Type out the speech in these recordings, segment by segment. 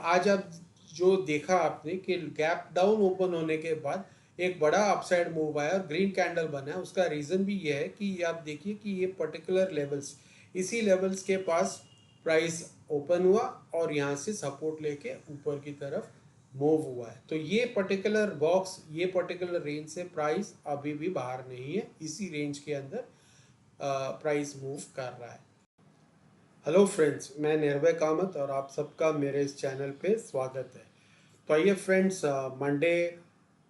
आज आप जो देखा आपने कि गैप डाउन ओपन होने के बाद एक बड़ा अपसाइड मूव आया और ग्रीन कैंडल बना है, उसका रीज़न भी ये है कि आप देखिए कि ये पर्टिकुलर लेवल्स, इसी लेवल्स के पास प्राइस ओपन हुआ और यहाँ से सपोर्ट लेके ऊपर की तरफ मूव हुआ है। तो ये पर्टिकुलर बॉक्स, ये पर्टिकुलर रेंज से प्राइस अभी भी बाहर नहीं है, इसी रेंज के अंदर प्राइस मूव कर रहा है। हेलो फ्रेंड्स, मैं निर्भय कामत और आप सबका मेरे इस चैनल पे स्वागत है। तो आइए फ्रेंड्स, मंडे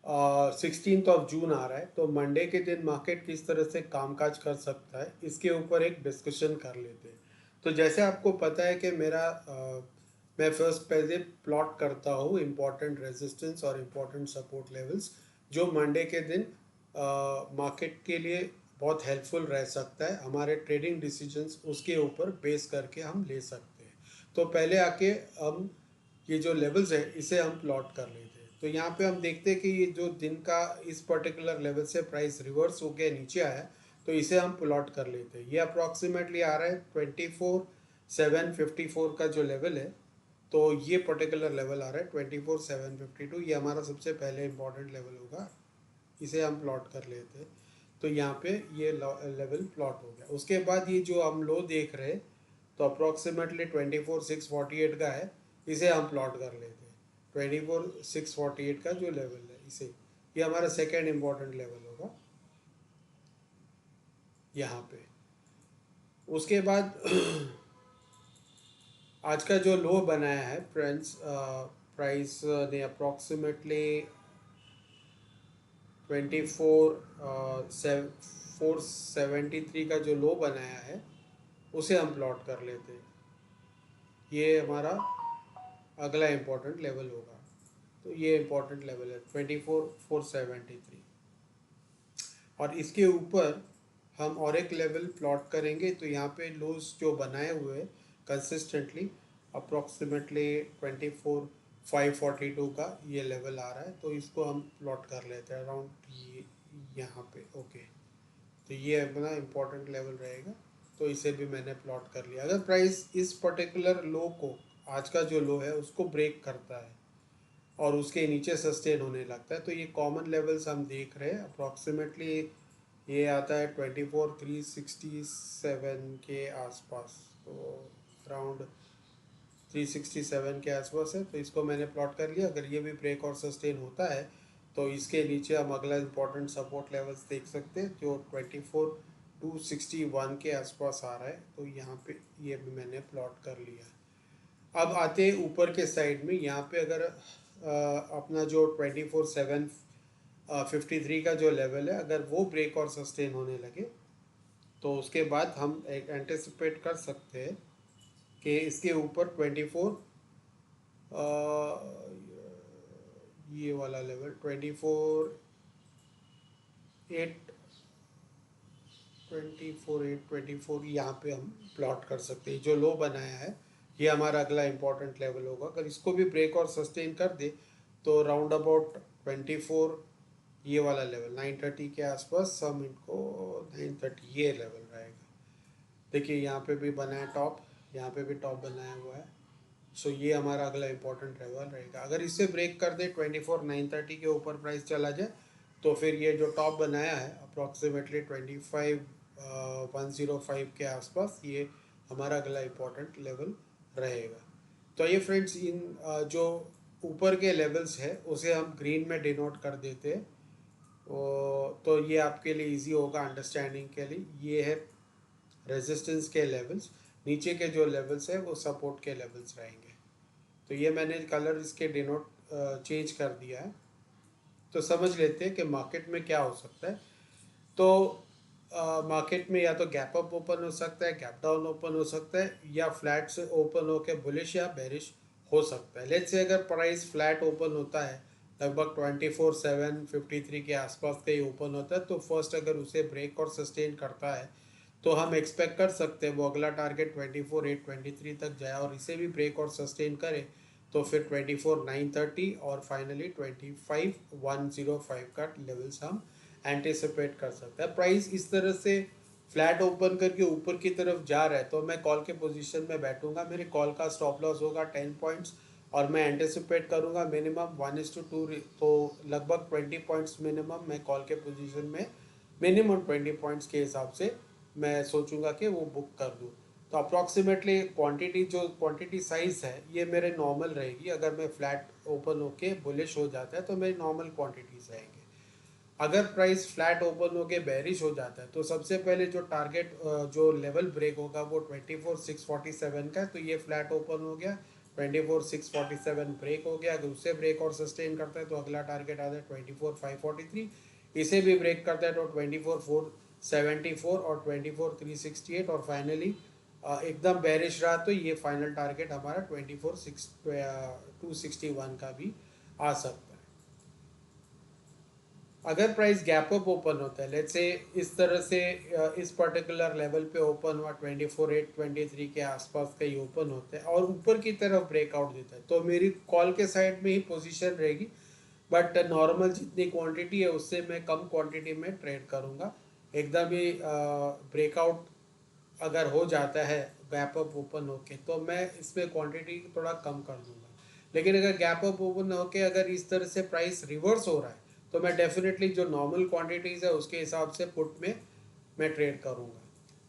16 जून आ रहा है, तो मंडे के दिन मार्केट किस तरह से कामकाज कर सकता है इसके ऊपर एक डिस्कशन कर लेते हैं। तो जैसे आपको पता है कि मैं फर्स्ट पहले प्लॉट करता हूँ इम्पोर्टेंट रेजिस्टेंस और इम्पोर्टेंट सपोर्ट लेवल्स, जो मंडे के दिन मार्केट के लिए बहुत हेल्पफुल रह सकता है। हमारे ट्रेडिंग डिसीजंस उसके ऊपर बेस करके हम ले सकते हैं। तो पहले आके हम ये जो लेवल्स है इसे हम प्लॉट कर लेते हैं। तो यहाँ पे हम देखते हैं कि ये जो दिन का इस पर्टिकुलर लेवल से प्राइस रिवर्स होके नीचे आया, तो इसे हम प्लॉट कर लेते हैं। ये अप्रॉक्सीमेटली आ रहा है 24,754 का जो लेवल है। तो ये पर्टिकुलर लेवल आ रहा है 24,752, ये हमारा सबसे पहले इंपॉर्टेंट लेवल होगा, इसे हम प्लॉट कर लेते हैं। तो यहाँ पे ये लेवल प्लॉट हो गया। उसके बाद ये जो हम लो देख रहे हैं, तो अप्रॉक्सीमेटली 24,648 का है, इसे हम प्लॉट कर लेते हैं। 24,648 का जो लेवल है इसे, ये हमारा सेकेंड इम्पॉर्टेंट लेवल होगा यहाँ पे। उसके बाद आज का जो लो बनाया है फ्रेंड्स, प्राइस ने अप्रॉक्सीमेटली 473 का जो लो बनाया है उसे हम प्लॉट कर लेते हैं। ये हमारा अगला इम्पोर्टेंट लेवल होगा। तो ये इम्पोर्टेंट लेवल है 24,473, और इसके ऊपर हम और एक लेवल प्लॉट करेंगे। तो यहाँ पे लोज जो बनाए हुए हैं कंसिस्टेंटली, अप्रॉक्सीमेटली 24,542 का ये लेवल आ रहा है, तो इसको हम प्लॉट कर लेते हैं अराउंड ये यहाँ पे। ओके, तो ये अपना इम्पोर्टेंट लेवल रहेगा, तो इसे भी मैंने प्लॉट कर लिया। अगर प्राइस इस पर्टिकुलर लो को, आज का जो लो है उसको ब्रेक करता है और उसके नीचे सस्टेन होने लगता है, तो ये कॉमन लेवल्स हम देख रहे हैं। अप्रॉक्सीमेटली ये आता है 24,367 के आसपास, तो अराउंड 367 के आसपास है। तो इसको मैंने प्लॉट कर लिया। अगर ये भी ब्रेक और सस्टेन होता है तो इसके नीचे हम अगला इंपॉर्टेंट सपोर्ट लेवल्स देख सकते हैं, जो 24,261 के आसपास आ रहा है। तो यहाँ पे ये भी मैंने प्लॉट कर लिया। अब आते हैं ऊपर के साइड में। यहाँ पे अगर अपना जो 24,753 का जो लेवल है, अगर वो ब्रेक और सस्टेन होने लगे, तो उसके बाद हम एक एंटिसिपेट कर सकते हैं कि इसके ऊपर 24, ये वाला लेवल 24,824 यहाँ पे हम प्लॉट कर सकते हैं। जो लो बनाया है ये हमारा अगला इम्पोर्टेंट लेवल होगा। अगर इसको भी ब्रेक और सस्टेन कर दे तो राउंड अबाउट 24, ये वाला लेवल 930 के आसपास हम इनको 930 ये लेवल रहेगा। देखिए यहाँ पे भी बना है टॉप, यहाँ पे भी टॉप बनाया हुआ है। सो ये हमारा अगला इम्पोर्टेंट लेवल रहेगा। अगर इसे ब्रेक कर दे 24,930 के ऊपर प्राइस चला जाए, तो फिर ये जो टॉप बनाया है अप्रॉक्सीमेटली 25,105 के आसपास, ये हमारा अगला इम्पोर्टेंट लेवल रहेगा। तो ये फ्रेंड्स, इन जो ऊपर के लेवल्स है उसे हम ग्रीन में डिनोट कर देते हैं। तो ये आपके लिए इजी होगा अंडरस्टैंडिंग के लिए। ये है रेजिस्टेंस के लेवल्स, नीचे के जो लेवल्स है वो सपोर्ट के लेवल्स रहेंगे। तो ये मैंने कलर इसके डिनोट चेंज कर दिया है। तो समझ लेते हैं कि मार्केट में क्या हो सकता है। तो मार्केट में या तो गैप अप ओपन हो सकता है, गैप डाउन ओपन हो सकता है, या फ्लैट से ओपन होकर बुलिश या बेरिश हो सकता है। लेट्स से अगर प्राइस फ्लैट ओपन होता है, लगभग 24,753 के आसपास का ही ओपन होता है, तो फर्स्ट अगर उसे ब्रेक और सस्टेन करता है तो हम एक्सपेक्ट कर सकते हैं वो अगला टारगेट 24,823 तक जाए, और इसे भी ब्रेक और सस्टेन करे तो फिर 24,930 और फाइनली 25,105 का लेवल्स हम एंटिसिपेट कर सकते हैं। प्राइस इस तरह से फ्लैट ओपन करके ऊपर की तरफ जा रहा है तो मैं कॉल के पोजीशन में बैठूंगा। मेरे कॉल का स्टॉप लॉस होगा 10 पॉइंट्स और मैं एंटिसिपेट करूँगा मिनिमम 1:2, तो लगभग 20 पॉइंट्स मिनिमम मैं कॉल के पोजीशन में मिनिमम 20 पॉइंट्स के हिसाब से मैं सोचूंगा कि वो बुक कर दूँ। तो अप्रॉक्सीमेटली क्वांटिटी जो क्वांटिटी साइज है ये मेरे नॉर्मल रहेगी। अगर मैं फ्लैट ओपन होके बुलिश हो जाता है तो मेरी नॉर्मल क्वांटिटीज रहेंगे। अगर प्राइस फ्लैट ओपन होके बेरिश हो जाता है तो सबसे पहले जो टारगेट जो लेवल ब्रेक होगा वो 24,647 का है। तो ये फ्लैट ओपन हो गया, 24,647 ब्रेक हो गया। अगर उससे ब्रेक और सस्टेन करता है तो अगला टारगेट आता है 24,543। इसे भी ब्रेक करता है तो 24,474 और 24,368 और फाइनली एकदम बेरिश रहा तो ये फाइनल टारगेट हमारा 24,261 का भी आ सकता है। अगर प्राइस गैप अप ओपन होता है, लेट्स से इस तरह से इस पर्टिकुलर लेवल पे ओपन हुआ 24,823 के आसपास कहीं ओपन होता है और ऊपर की तरफ ब्रेकआउट देता है तो मेरी कॉल के साइड में ही पोजीशन रहेगी। बट नॉर्मल जितनी क्वांटिटी है उससे मैं कम क्वांटिटी में ट्रेड करूँगा। एकदम ही ब्रेकआउट अगर हो जाता है गैप अप ओपन होके तो मैं इसमें क्वांटिटी थोड़ा कम कर दूंगा। लेकिन अगर गैप अप ओपन होके अगर इस तरह से प्राइस रिवर्स हो रहा है तो मैं डेफिनेटली जो नॉर्मल क्वांटिटीज़ है उसके हिसाब से पुट में मैं ट्रेड करूँगा।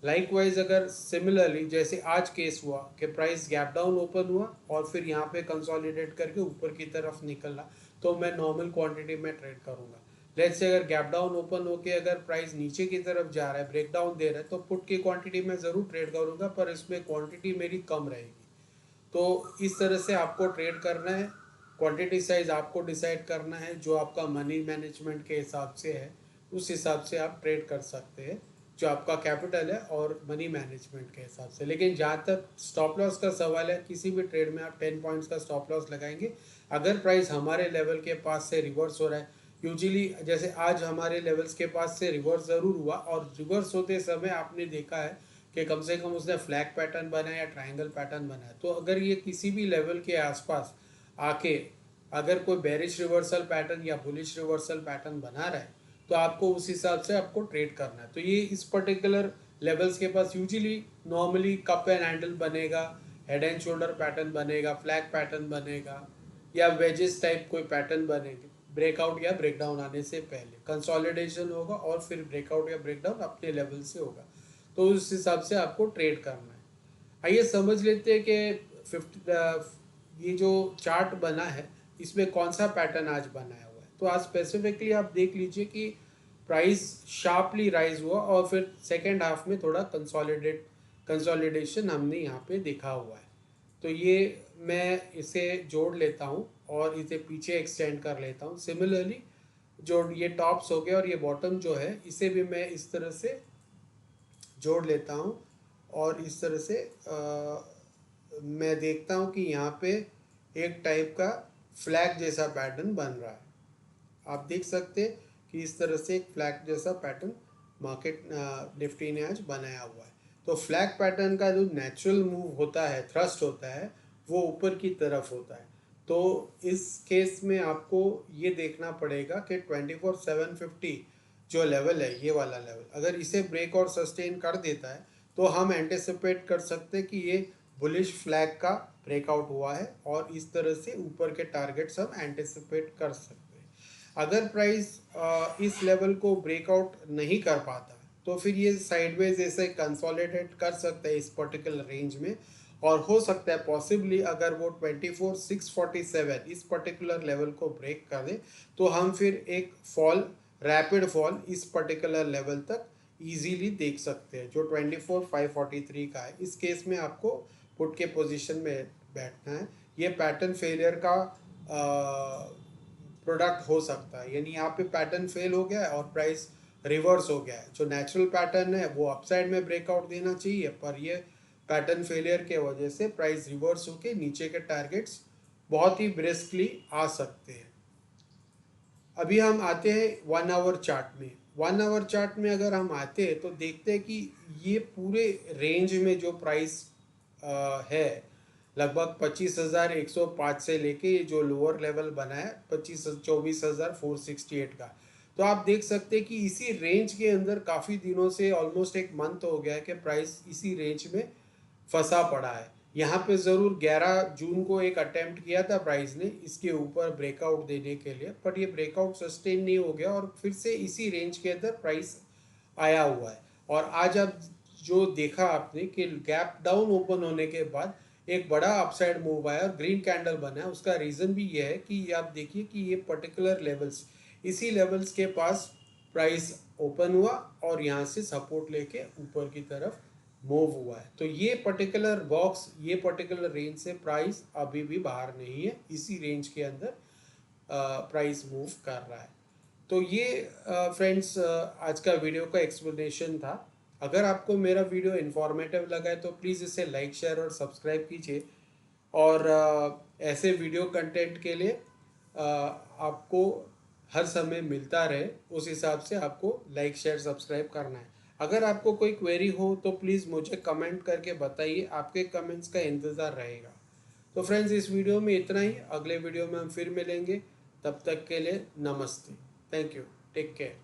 लाइकवाइज अगर सिमिलरली जैसे आज केस हुआ कि प्राइस गैप डाउन ओपन हुआ और फिर यहाँ पे कंसोलिडेट करके ऊपर की तरफ निकला तो मैं नॉर्मल क्वांटिटी में ट्रेड करूँगा। लेट्स से अगर गैप डाउन ओपन होके अगर प्राइस नीचे की तरफ जा रहा है, ब्रेक डाउन दे रहा है, तो पुट की क्वांटिटी में ज़रूर ट्रेड करूँगा पर इसमें क्वांटिटी मेरी कम रहेगी। तो इस तरह से आपको ट्रेड करना है। क्वांटिटी साइज आपको डिसाइड करना है जो आपका मनी मैनेजमेंट के हिसाब से है, उस हिसाब से आप ट्रेड कर सकते हैं जो आपका कैपिटल है और मनी मैनेजमेंट के हिसाब से। लेकिन जहाँ तक स्टॉप लॉस का सवाल है, किसी भी ट्रेड में आप 10 पॉइंट्स का स्टॉप लॉस लगाएंगे। अगर प्राइस हमारे लेवल के पास से रिवर्स हो रहा है, यूजुअली जैसे आज हमारे लेवल्स के पास से रिवर्स ज़रूर हुआ और रिवर्स होते समय आपने देखा है कि कम से कम उसने फ्लैग पैटर्न बनाया या ट्रायंगल पैटर्न बनाया। तो अगर ये किसी भी लेवल के आसपास आके अगर कोई बेरिश रिवर्सल पैटर्न या बुलिश रिवर्सल पैटर्न बना रहा है तो आपको उस हिसाब से आपको ट्रेड करना है। तो ये इस पर्टिकुलर लेवल्स के पास usually normally cup and handle बनेगा, हेड एंड शोल्डर पैटर्न बनेगा, फ्लैग पैटर्न बनेगा या वेजेस टाइप कोई पैटर्न बनेगा। ब्रेकआउट या ब्रेकडाउन आने से पहले कंसोलिडेशन होगा और फिर ब्रेकआउट या ब्रेकडाउन अपने लेवल से होगा। तो उस हिसाब से आपको ट्रेड करना है। आइए समझ लेते हैं कि 50 ये जो चार्ट बना है इसमें कौन सा पैटर्न आज बनाया हुआ है। तो आज स्पेसिफिकली आप देख लीजिए कि प्राइस शार्पली राइज हुआ और फिर सेकेंड हाफ में थोड़ा कंसोलिडेशन हमने यहाँ पे देखा हुआ है। तो ये मैं इसे जोड़ लेता हूँ और इसे पीछे एक्सटेंड कर लेता हूँ। सिमिलरली जो ये टॉप्स हो गया और ये बॉटम जो है इसे भी मैं इस तरह से जोड़ लेता हूँ और इस तरह से मैं देखता हूँ कि यहाँ पे एक टाइप का फ्लैग जैसा पैटर्न बन रहा है। आप देख सकते हैं कि इस तरह से एक फ्लैग जैसा पैटर्न मार्केट निफ्टी ने आज बनाया हुआ है। तो फ्लैग पैटर्न का जो नेचुरल मूव होता है, थ्रस्ट होता है, वो ऊपर की तरफ होता है। तो इस केस में आपको ये देखना पड़ेगा कि 24,750 जो लेवल है, ये वाला लेवल अगर इसे ब्रेक और सस्टेन कर देता है तो हम एंटिसिपेट कर सकते हैं कि ये बुलिश फ्लैग का ब्रेकआउट हुआ है और इस तरह से ऊपर के टारगेट्स हम एंटिसिपेट कर सकते हैं। अगर प्राइस इस लेवल को ब्रेकआउट नहीं कर पाता तो फिर ये साइडवेज ऐसे कंसोलिडेट कर सकता है इस पर्टिकुलर रेंज में और हो सकता है पॉसिबली अगर वो 24,647 इस पर्टिकुलर लेवल को ब्रेक कर दे तो हम फिर एक फॉल, रैपिड फॉल इस पर्टिकुलर लेवल तक इजीली देख सकते हैं जो 24,543 का है। इस केस में आपको पुट के पोजीशन में बैठना है। ये पैटर्न फेलियर का प्रोडक्ट हो सकता है, यानी यहाँ पे पैटर्न फेल हो गया है और प्राइस रिवर्स हो गया है। जो नेचुरल पैटर्न है वो अपसाइड में ब्रेकआउट देना चाहिए पर ये पैटर्न फेलियर के वजह से प्राइस रिवर्स होके नीचे के टारगेट्स बहुत ही ब्रिस्कली आ सकते हैं। अभी हम आते हैं 1 आवर चार्ट में। 1 आवर चार्ट में अगर हम आते हैं तो देखते हैं कि ये पूरे रेंज में जो प्राइस है लगभग 25,105 से लेके ये जो लोअर लेवल बना है 24,468 का। तो आप देख सकते हैं कि इसी रेंज के अंदर काफ़ी दिनों से ऑलमोस्ट एक मंथ हो गया है कि प्राइस इसी रेंज में फंसा पड़ा है। यहाँ पे ज़रूर 11 जून को एक अटेम्प्ट किया था प्राइस ने इसके ऊपर ब्रेकआउट देने के लिए, बट ये ब्रेकआउट सस्टेन नहीं हो गया और फिर से इसी रेंज के अंदर प्राइस आया हुआ है। और आज अब जो देखा आपने कि गैप डाउन ओपन होने के बाद एक बड़ा अपसाइड मूव आया और ग्रीन कैंडल बना है, उसका रीज़न भी ये है कि ये आप देखिए कि ये पर्टिकुलर लेवल्स, इसी लेवल्स के पास प्राइस ओपन हुआ और यहाँ से सपोर्ट लेके ऊपर की तरफ मूव हुआ है। तो ये पर्टिकुलर बॉक्स, ये पर्टिकुलर रेंज से प्राइस अभी भी बाहर नहीं है, इसी रेंज के अंदर प्राइस मूव कर रहा है। तो ये फ्रेंड्स आज का वीडियो का एक्सप्लेनेशन था। अगर आपको मेरा वीडियो इन्फॉर्मेटिव लगा है तो प्लीज़ इसे लाइक शेयर और सब्सक्राइब कीजिए। और ऐसे वीडियो कंटेंट के लिए आपको हर समय मिलता रहे, उस हिसाब से आपको लाइक शेयर सब्सक्राइब करना है। अगर आपको कोई क्वेरी हो तो प्लीज़ मुझे कमेंट करके बताइए, आपके कमेंट्स का इंतज़ार रहेगा। तो फ्रेंड्स इस वीडियो में इतना ही, अगले वीडियो में हम फिर मिलेंगे, तब तक के लिए नमस्ते, थैंक यू, टेक केयर।